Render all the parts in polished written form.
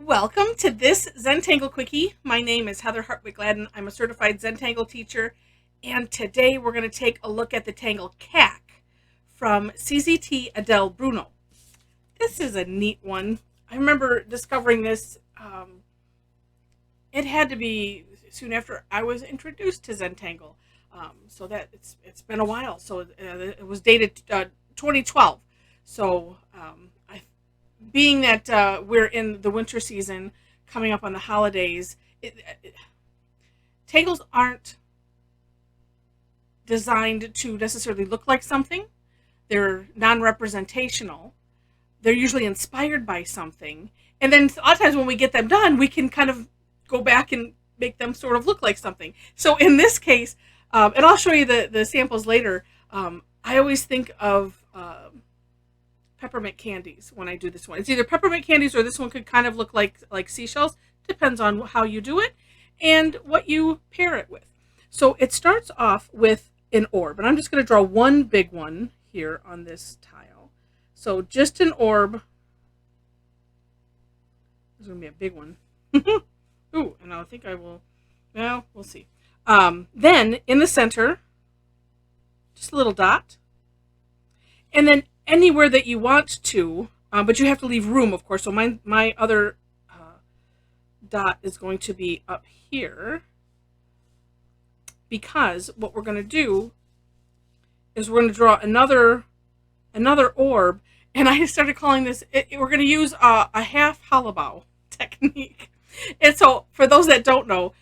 Welcome to this Zentangle Quickie. My name is Heather Hartwick Gladden. I'm a certified Zentangle teacher, and today we're going to take a look at the tangle Cack from CZT, Adele, Bruno. This is a neat one. I remember discovering this. It had to be soon after I was introduced to Zentangle, so that it's been a while. So it was dated 2012. So being that we're in the winter season, coming up on the holidays, tangles aren't designed to necessarily look like something. They're non-representational. They're usually inspired by something. And then a lot of times when we get them done, we can kind of go back and make them sort of look like something. So in this case, and I'll show you the samples later, I always think of peppermint candies when I do this one. It's either peppermint candies or this one could kind of look like seashells. Depends on how you do it and what you pair it with. So it starts off with an orb, and I'm just going to draw one big one here on this tile. So just an orb. This is going to be a big one. Ooh, and I think I will, well, we'll see. Then in the center, just a little dot. And then anywhere that you want to, but you have to leave room, of course. So my other dot is going to be up here, because what we're going to do is we're going to draw another orb, and I started calling this, we're going to use a half halabow technique. And so for those that don't know,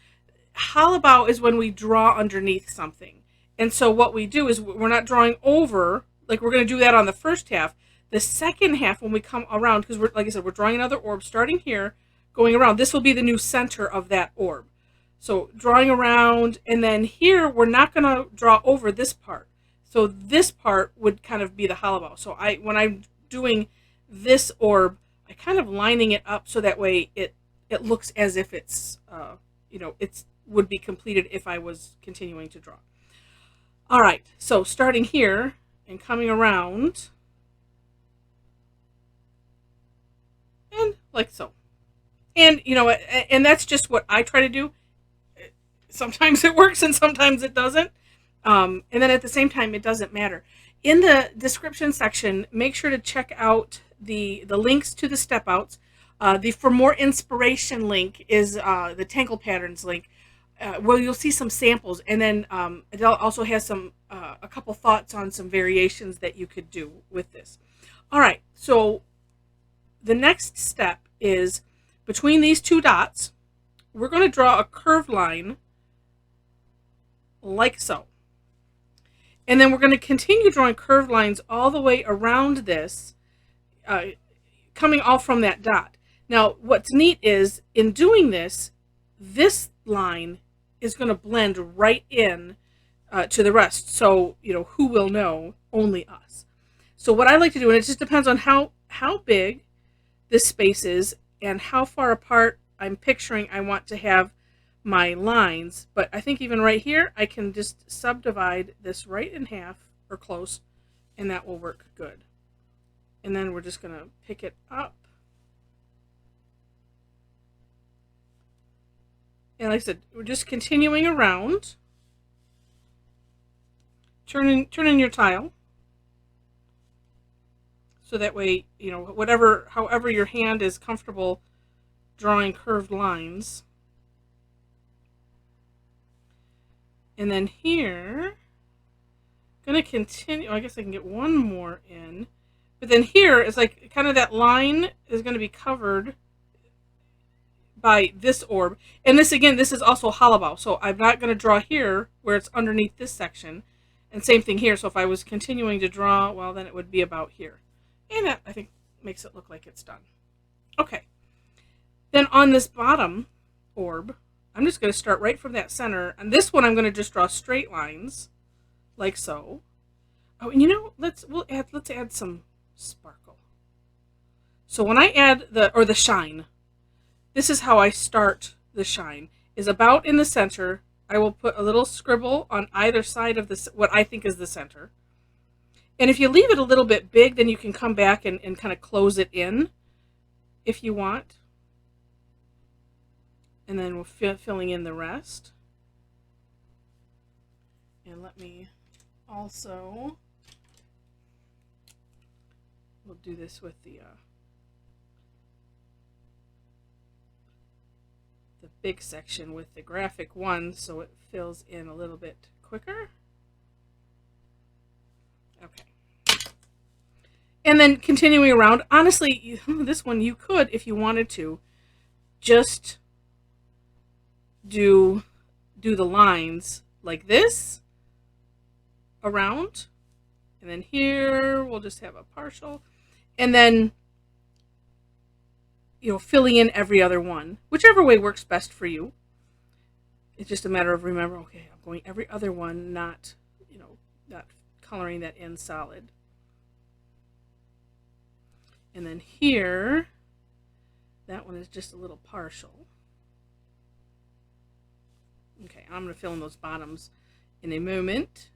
halabow is when we draw underneath something. And so what we do is we're not drawing over, like we're going to do that on the first half. The second half, when we come around, because like I said, we're drawing another orb starting here, going around. This will be the new center of that orb. So drawing around, and then here we're not going to draw over this part. So this part would kind of be the halabow. So when I'm doing this orb, I kind of lining it up so that way it looks as if it's it would be completed if I was continuing to draw. All right, so starting here and coming around, and like so. And and that's just what I try to do. Sometimes it works and sometimes it doesn't. And then at the same time, it doesn't matter. In the description section, make sure to check out the links to the step outs. The For More Inspiration link is the Tangle Patterns link, where you'll see some samples. And then Adele also has a couple thoughts on some variations that you could do with this. All right, so the next step is between these two dots, we're going to draw a curved line like so. And then we're going to continue drawing curved lines all the way around this, coming all from that dot. Now, what's neat is in doing this, this line is going to blend right in to the rest. So, who will know? Only us. So what I like to do, and it just depends on how big this space is and how far apart I'm picturing I want to have my lines. But I think even right here, I can just subdivide this right in half or close, and that will work good. And then we're just going to pick it up. And like I said, we're just continuing around, turning your tile, so that way, however your hand is comfortable drawing curved lines. And then here, I'm going to continue. I guess I can get one more in. But then here is like kind of that line is going to be covered by this orb. And this, again, this is also halabow. So I'm not going to draw here where it's underneath this section. And same thing here. So if I was continuing to draw, well, then it would be about here. And that, I think, makes it look like it's done. Okay. Then on this bottom orb, I'm just going to start right from that center. And this one, I'm going to just draw straight lines, like so. Oh, and let's add some sparkle. So when I add the shine, this is how I start the shine. Is about in the center. I will put a little scribble on either side of this, what I think is the center. And if you leave it a little bit big, then you can come back and kind of close it in if you want. And then we're filling in the rest. And let me also, we'll do this with the big section with the graphic one so it fills in a little bit quicker. Okay. And then continuing around, honestly, this one you could, if you wanted to, just do the lines like this around, and then here we'll just have a partial, and then filling in every other one, whichever way works best for you. It's just a matter of remember, okay, I'm going every other one, not not coloring that in solid. And then here, that one is just a little partial. Okay, I'm going to fill in those bottoms in a moment.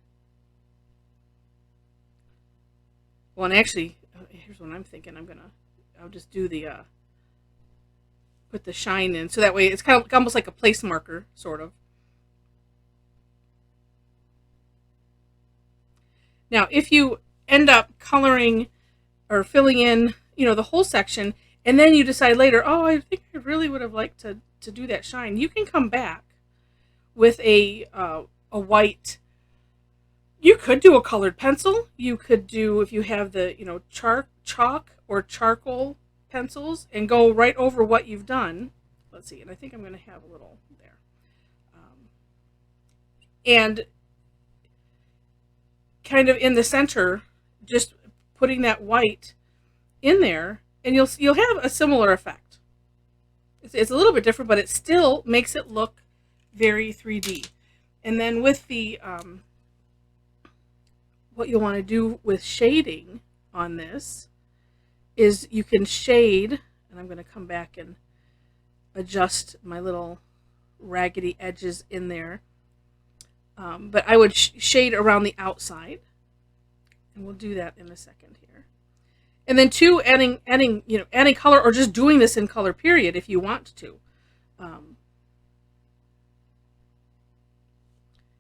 Well, and actually, here's what I'm thinking. I'll just do the, put the shine in. So that way it's kind of almost like a place marker, sort of. Now, if you end up coloring or filling in, the whole section, and then you decide later, oh, I think I really would have liked to do that shine, you can come back with a white. You could do a colored pencil. You could do, if you have the chalk or charcoal pencils, and go right over what you've done. Let's see, and I think I'm going to have a little there, and kind of in the center, just putting that white in there, and you'll have a similar effect. It's a little bit different, but it still makes it look very 3D. And then with the what you'll want to do with shading on this is you can shade, and I'm going to come back and adjust my little raggedy edges in there. But I would shade around the outside, and we'll do that in a second here. And then two, adding color, or just doing this in color period if you want to.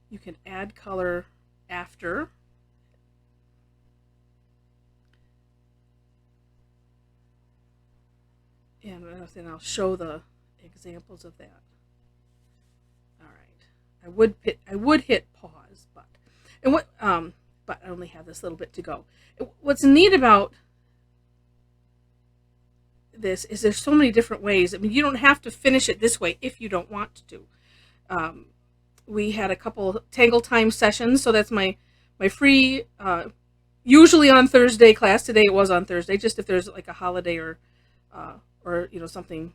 You can add color after. And then I'll show the examples of that. All right, I would hit pause, but I only have this little bit to go. What's neat about this is there's so many different ways. I mean, you don't have to finish it this way if you don't want to. We had a couple Tangle Time sessions, so that's my free, usually on Thursday class. Today it was on Thursday, just if there's like a holiday or something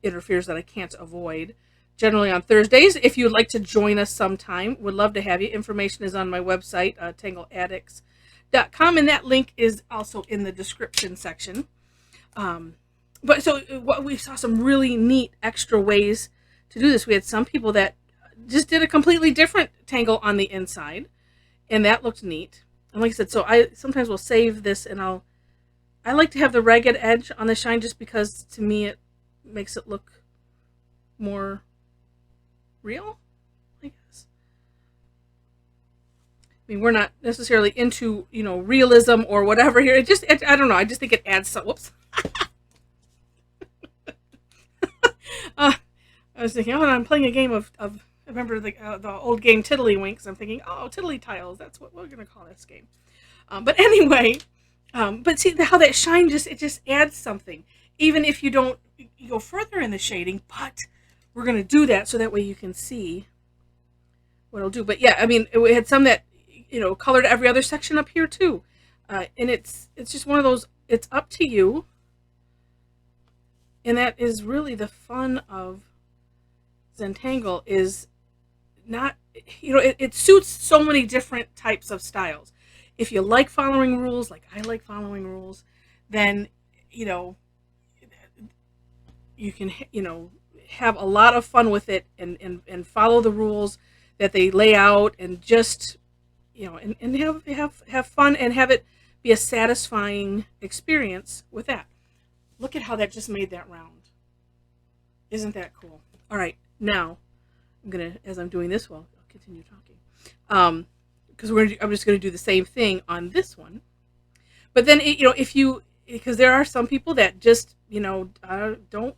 interferes that I can't avoid. Generally on Thursdays. If you'd like to join us sometime, would love to have you. Information is on my website, tangleaddicts.com, and that link is also in the description section. But so we saw some really neat extra ways to do this. We had some people that just did a completely different tangle on the inside, and that looked neat. And like I said, so I sometimes will save this, and I like to have the ragged edge on the shine just because to me it makes it look more real, I guess. I mean, we're not necessarily into, realism or whatever here. I don't know. I just think it adds some, whoops. I was thinking, I'm playing a game of I remember the old game Tiddlywinks. I'm thinking, Tiddly Tiles. That's what we're going to call this game. But anyway, but see how that shine it just adds something. Even if you don't go further in the shading, but we're going to do that so that way you can see what it'll do. But yeah, I mean, we had some that, colored every other section up here too. And it's just one of those, it's up to you. And that is really the fun of Zentangle, is not, it suits so many different types of styles. If you like following rules, like I like following rules, then, you can, have a lot of fun with it and follow the rules that they lay out, and just, and have fun and have it be a satisfying experience with that. Look at how that just made that round. Isn't that cool? All right, now I'm gonna, as I'm doing this, well, I'll continue talking, because I'm just gonna do the same thing on this one. But then, if you, because there are some people that just, don't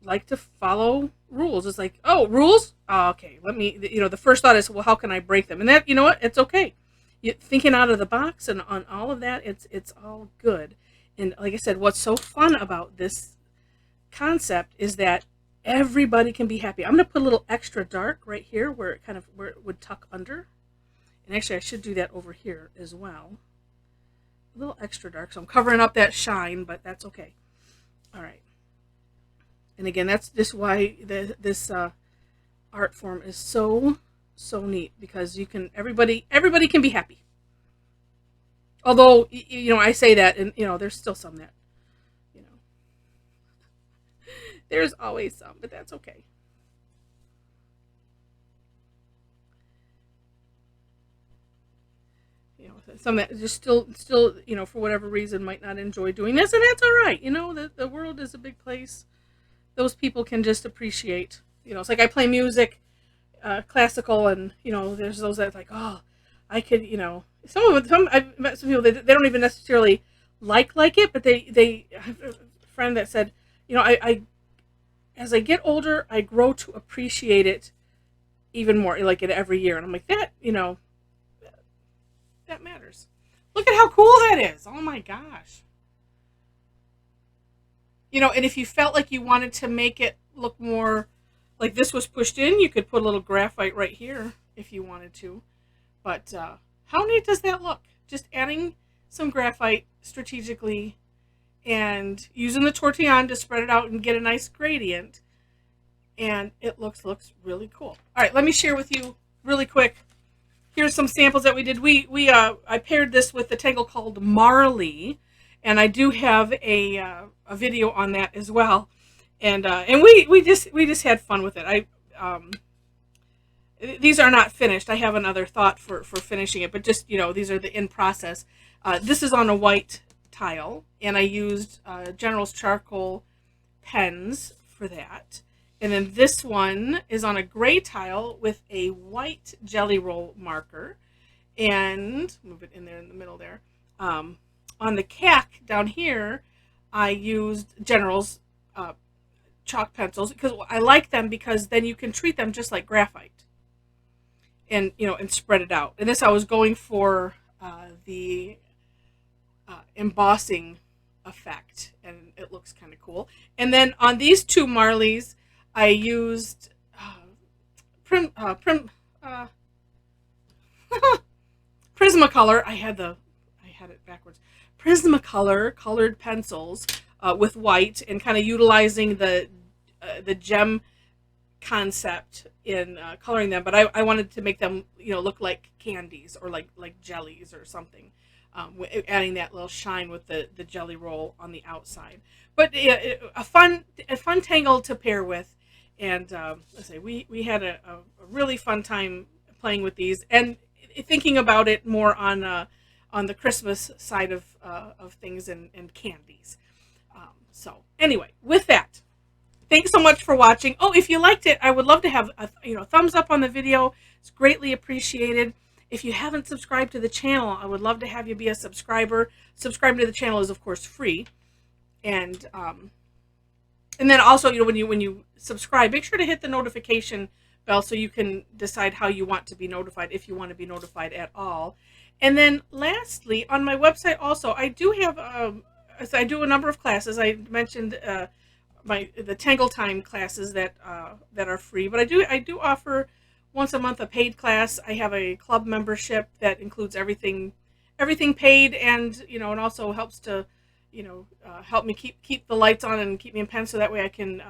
like to follow rules. It's like, oh, rules? Oh, okay, let me, the first thought is, well, how can I break them? And that, you know what? It's okay. Thinking out of the box and on all of that, it's all good. And like I said, what's so fun about this concept is that everybody can be happy. I'm going to put a little extra dark right here where it would tuck under. And actually, I should do that over here as well. A little extra dark, so I'm covering up that shine, but that's okay. All right. And again, that's just why this art form is so neat, because everybody can be happy. Although, I say that, and there's still some that, there's always some, but that's okay. Some that just still, for whatever reason might not enjoy doing this, and that's all right. The world is a big place. Those people can just appreciate. It's like I play music, classical, and there's those that like, oh, I could, I've met some people that they don't even necessarily like it, but they I have a friend that said, I as I get older, I grow to appreciate it even more, like it every year, and I'm like that, that matters. Look at how cool that is! Oh my gosh. And if you felt like you wanted to make it look more like this was pushed in, you could put a little graphite right here if you wanted to. But how neat does that look? Just adding some graphite strategically and using the tortillon to spread it out and get a nice gradient. And it looks really cool. All right, let me share with you really quick. Here's some samples that we did. I paired this with the tangle called Marley, and I do have a video on that as well. And we just had fun with it. These are not finished. I have another thought for finishing it, but just these are the in process. This is on a white tile, and I used General's charcoal pens for that. And then this one is on a gray tile with a white jelly roll marker, and move it in there in the middle there. On the Cack down here, I used General's chalk pencils because I like them, because then you can treat them just like graphite, and and spread it out. And this, I was going for the embossing effect, and it looks kind of cool. And then on these two Marleys, I used Prismacolor. I had it backwards. Prismacolor colored pencils with white, and kind of utilizing the gem concept in coloring them. But I wanted to make them look like candies or like jellies or something. Adding that little shine with the jelly roll on the outside. But a fun tangle to pair with. And let's say we had a really fun time playing with these, and thinking about it more on the Christmas side of things and candies. So anyway, with that, thanks so much for watching. Oh, if you liked it, I would love to have a thumbs up on the video. It's greatly appreciated. If you haven't subscribed to the channel, I would love to have you be a subscriber. Subscribing to the channel is, of course, free. And then also, when you subscribe, make sure to hit the notification bell so you can decide how you want to be notified, if you want to be notified at all. And then lastly, on my website also, I do have I do a number of classes. I mentioned the Tangle Time classes that are free, but I do offer once a month a paid class. I have a club membership that includes everything paid, and and also helps to help me keep the lights on and keep me in pen, so that way I can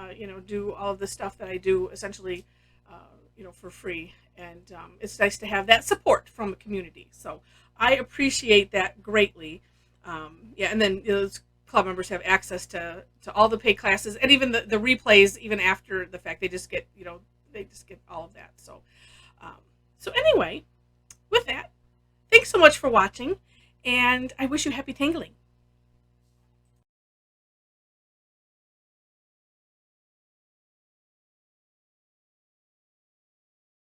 do all of the stuff that I do essentially for free. And it's nice to have that support from the community, so I appreciate that greatly. And then those club members have access to all the paid classes, and even the replays, even after the fact. They just get all of that. So so anyway, with that, thanks so much for watching, and I wish you happy tangling.